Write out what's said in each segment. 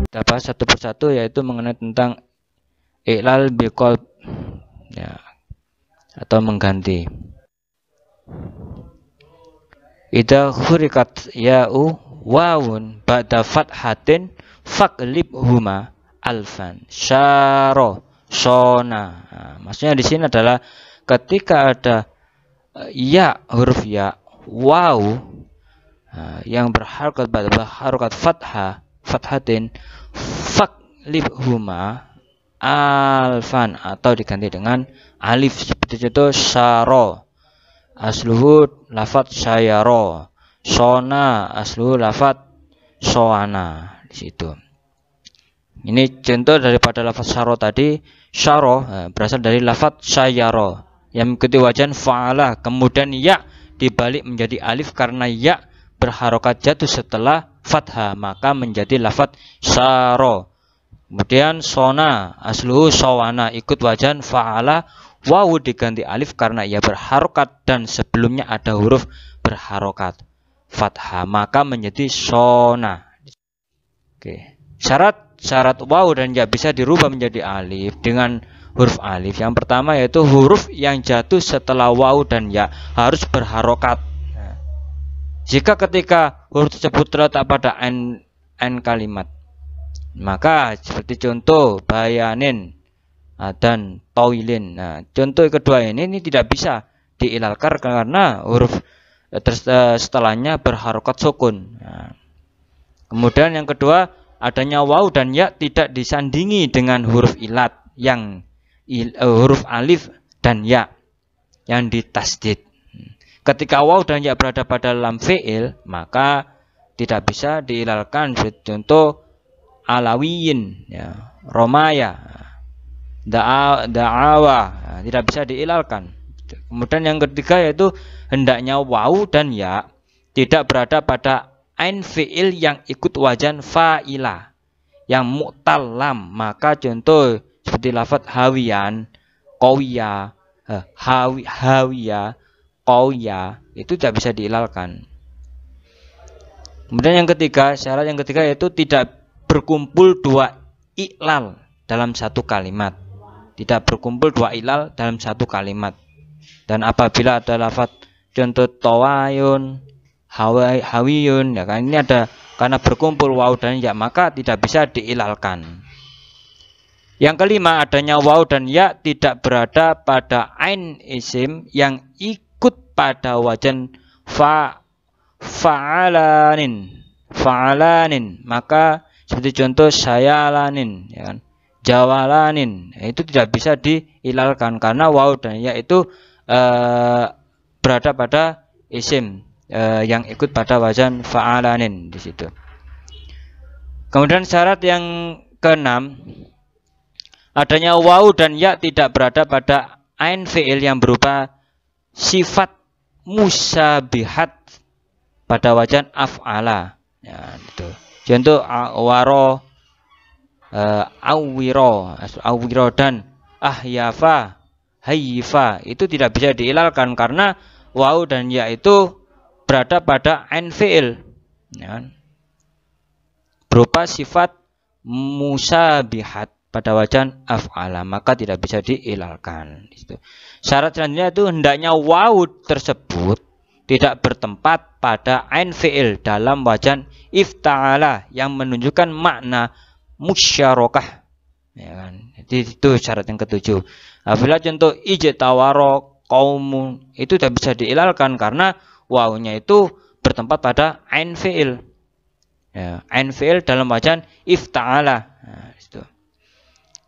Kita bahas satu persatu, yaitu mengenai tentang i'lal biqalb, ya, atau mengganti. Idza khurikat ya'u wawun ba'da fathatin faqlibhuma alfan syaro sona. Nah, maksudnya di sini adalah ketika ada ya, huruf ya, waw, yang berharokat pada harokat fathatin, faqlibhuma alfan, atau diganti dengan alif, seperti itu syaro asluhu lafat syayaro, sona asluhu lafat soana. Di situ. Ini contoh daripada lafat syaro tadi. Syaro berasal dari lafat syayaro yang mengikuti wajan fa'ala, kemudian ya dibalik menjadi alif karena ya berharokat jatuh setelah fathah, maka menjadi lafat syaro. Kemudian sona asluhu sowana, ikut wajan fa'ala, wawu diganti alif karena ia berharokat dan sebelumnya ada huruf berharokat fathah, maka menjadi sona. Oke. Syarat wawu dan ya bisa dirubah menjadi alif dengan huruf alif. Yang pertama yaitu huruf yang jatuh setelah wawu dan ya harus berharokat. Jika ketika huruf tersebut terletak pada n kalimat, maka seperti contoh bayanin dan tawilin. Nah, contoh kedua ini tidak bisa diilalkan karena huruf setelahnya berharokat sukun. Nah, kemudian yang kedua, adanya waw dan ya tidak disandingi dengan huruf ilat yang huruf alif dan ya yang ditasdid. Ketika waw dan ya berada pada dalam fi'il, maka tidak bisa diilalkan. Contoh alawiyin, ya, romaya, da'awa, tidak bisa diilalkan. Kemudian yang ketiga yaitu hendaknya waw dan ya tidak berada pada ain fi'il yang ikut wajan fa'ila yang mu'tal lam. Maka contoh seperti lafaz hawiyan, qawiya, hawiya, qawiya, itu tidak bisa diilalkan. Kemudian yang ketiga, syarat yang ketiga yaitu tidak berkumpul dua i'lal dalam satu kalimat. Tidak berkumpul dua i'lal dalam satu kalimat. Dan apabila ada lafaz contoh tawayun, hawiyun, ya kan, ini ada karena berkumpul waw dan ya, maka tidak bisa diilalkan. Yang kelima, adanya waw dan ya tidak berada pada ain isim yang ikut pada wajan fa'alanin, maka seperti contoh sayalanin, ya kan, jawalanin, itu tidak bisa diilalkan karena waw dan ya itu berada pada isim yang ikut pada wajan fa'alanin di situ. Kemudian syarat yang keenam, adanya waw dan ya tidak berada pada ain fi'il yang berupa sifat musabihat pada wajan af'ala. Ya, itu. Contoh awaro, awiro dan ahyafa, hayyifa, itu tidak bisa diilalkan karena waw dan ya itu berada pada ain fi'il, ya, berupa sifat musabihat pada wajan af'ala, maka tidak bisa diilalkan. Syarat selanjutnya itu hendaknya waw tersebut tidak bertempat pada ain fi'il dalam wajan ifta'ala yang menunjukkan makna musyarakah, ya kan? Jadi itu syarat yang ketujuh. Apabila contoh ijtawaro qaumun, itu tidak bisa diilalkan karena wawnya itu bertempat pada ain fi'il, ya, ain fi'il dalam wajan ifta'ala. Nah, itu.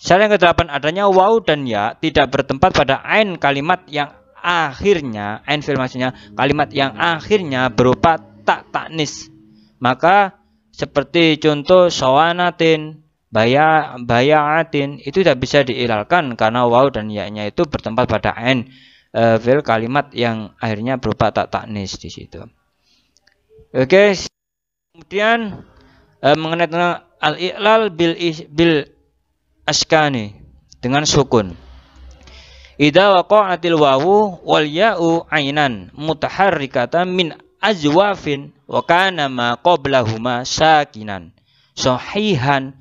Syarat yang ke-8, adanya waw dan ya tidak bertempat pada ain kalimat yang akhirnya, ain fi'il maksudnya kalimat yang akhirnya berupa tak taknis. Maka seperti contoh sawanatin, bayaatin, itu tidak bisa diilalkan karena waw dan ya-nya itu bertempat pada ain fi'il kalimat yang akhirnya berupa tak taknis di situ. Oke. Kemudian mengenai tentang al-i'lal bil askani dengan sukun. Idza waqa'atil wawu wal ya'u ainan mutaharrikatan min ajwafin wa kana ma qablahuma sakinan sahihan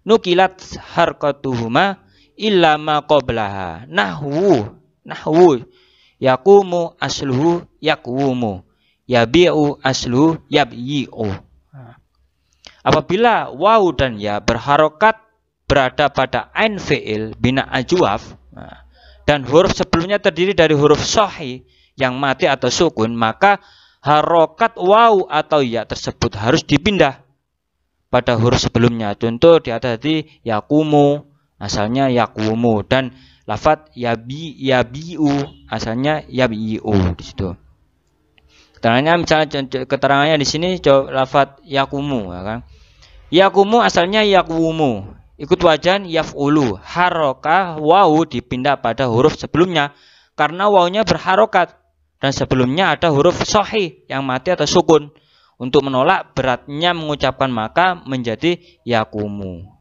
nukilat harkatuhuma illa ma qablaha nahwu yaqumu asluhu yaqumu yabi'u asluhu yabyi'u. Apabila wawu dan ya berharokat berada pada ain fi'il bina ajwaf dan huruf sebelumnya terdiri dari huruf sahih yang mati atau sukun, maka harokat wawu atau ya tersebut harus dipindah pada huruf sebelumnya. Contoh di atas tadi yakumu asalnya yakumu dan lafadz yabiu asalnya yabiu di situ. Keterangannya misalnya keterangannya di sini lafadz yakumu ya kan. Yakumu asalnya yakumu. Ikut wajan yaf'ulu, harokah wawu dipindah pada huruf sebelumnya karena wawunya berharokat dan sebelumnya ada huruf sahih yang mati atau sukun. Untuk menolak beratnya mengucapkan maka menjadi yakumu.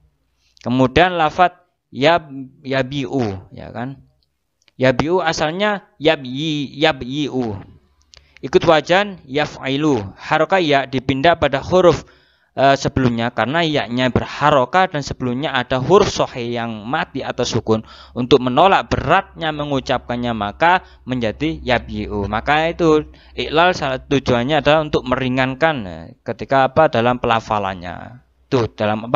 Kemudian lafadz yabiu ya kan. Yabiu asalnya yabyiu. Ikut wajan yaf'ilu, harokah ya dipindah pada huruf sebelumnya karena yaknya berharokat dan sebelumnya ada huruf sahih yang mati atau sukun. Untuk menolak beratnya mengucapkannya maka menjadi yabyi'u. Maka itu iklal salah tujuannya adalah untuk meringankan ketika dalam pelafalannya. Itu dalam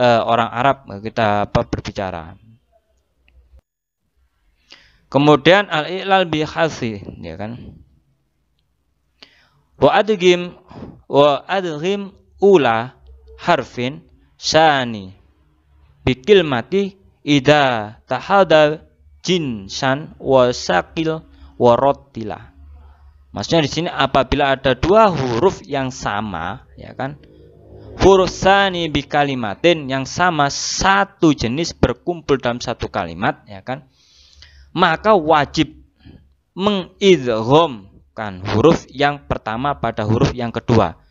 orang Arab kita berbicara. Kemudian al-iklal bi khasi ya kan. Wa adghim ula harfin sani bikil mati ida tahada jinsan wa sakil wa rottila. Maksudnya di sini apabila ada dua huruf yang sama ya kan, huruf sani bi kalimatin yang sama satu jenis berkumpul dalam satu kalimat ya kan, maka wajib mengidghamkan huruf yang pertama pada huruf yang kedua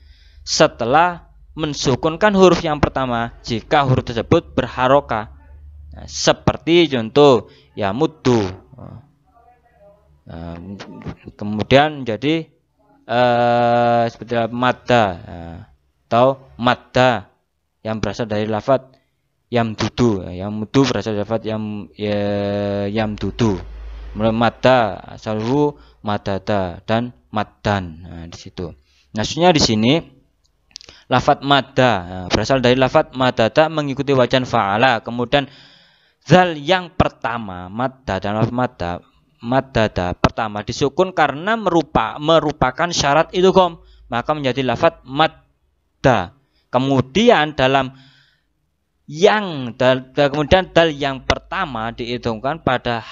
setelah mensukunkan huruf yang pertama jika huruf tersebut berharokah. Nah, seperti contoh ya muddu. Kemudian menjadi seperti madda atau madda yang berasal dari lafadz yamdudu. Yang muddu berasal dari lafadz yamdudu. Madda asalhu madada dan maddan. Nah, di situ. Maksudnya di sini lafadz madda berasal dari lafadz madada mengikuti wajan fa'ala. Kemudian zal yang pertama madda dan lafadz madada pertama disukun karena merupakan syarat idgham, maka menjadi lafadz madda. Kemudian kemudian dal yang pertama diidghamkan pada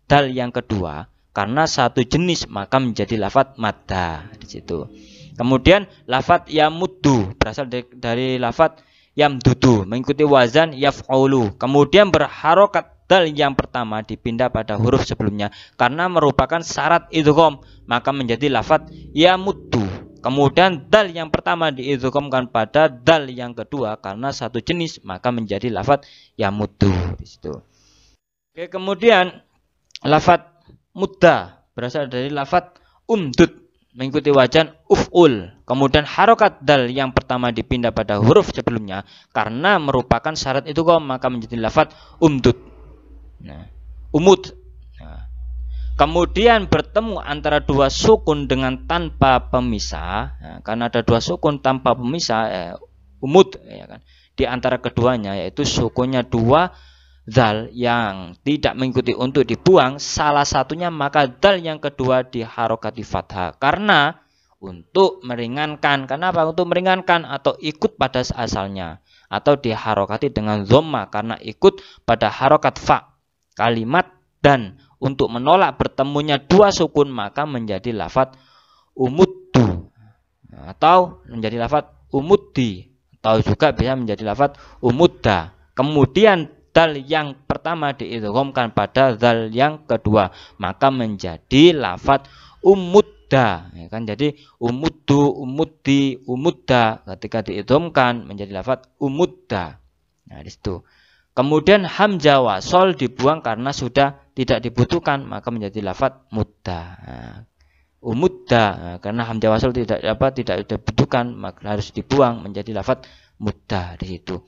dal yang kedua karena satu jenis, maka menjadi lafadz madda di situ. Kemudian lafadz yamuddu berasal dari lafadz yamdudu mengikuti wazan yaf'ulu. Kemudian berharokat dal yang pertama dipindah pada huruf sebelumnya karena merupakan syarat idgham, maka menjadi lafadz yamuddu. Kemudian dal yang pertama diidghamkan pada dal yang kedua karena satu jenis, maka menjadi lafadz yamuddu di situ. Oke, kemudian lafadz mudda berasal dari lafadz umdud mengikuti wajan uf'ul. Kemudian harokat dal yang pertama dipindah pada huruf sebelumnya karena merupakan syarat idgham, maka menjadi lafadz umdud. Nah, umud. Nah, kemudian bertemu antara dua sukun dengan tanpa pemisah. Nah, karena ada dua sukun tanpa pemisah, umud ya kan. Di antara keduanya yaitu sukunnya dua dal yang tidak mengikuti untuk dibuang salah satunya, maka dal yang kedua diharokati fathah karena untuk meringankan. Kenapa? Untuk meringankan atau ikut pada asalnya, atau diharokati dengan dhamma karena ikut pada harokat fa kalimat, dan untuk menolak bertemunya dua sukun maka menjadi lafadz umuddu atau menjadi lafadz umuddi atau juga bisa menjadi lafadz umudda. Kemudian dal yang pertama diidghamkan pada dal yang kedua maka menjadi lafadz umudda ya kan. Jadi umuddu, umuddi, umudda ketika diidghamkan menjadi lafadz umudda. Nah, di situ. Kemudian hamzah wasol dibuang karena sudah tidak dibutuhkan maka menjadi lafadz mudda. Umudda, karena hamzah wasl tidak dibutuhkan maka harus dibuang menjadi lafadz mudda di situ.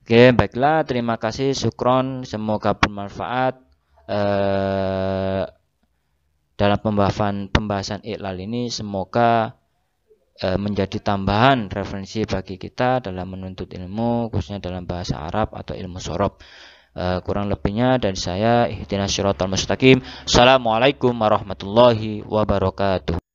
Oke, baiklah, terima kasih, syukron, semoga bermanfaat dalam pembahasan iqlal ini, semoga menjadi tambahan referensi bagi kita dalam menuntut ilmu, khususnya dalam bahasa Arab atau ilmu shorof. Kurang lebihnya dari saya, ihdinas syiratal mustaqim. Assalamualaikum warahmatullahi wabarakatuh.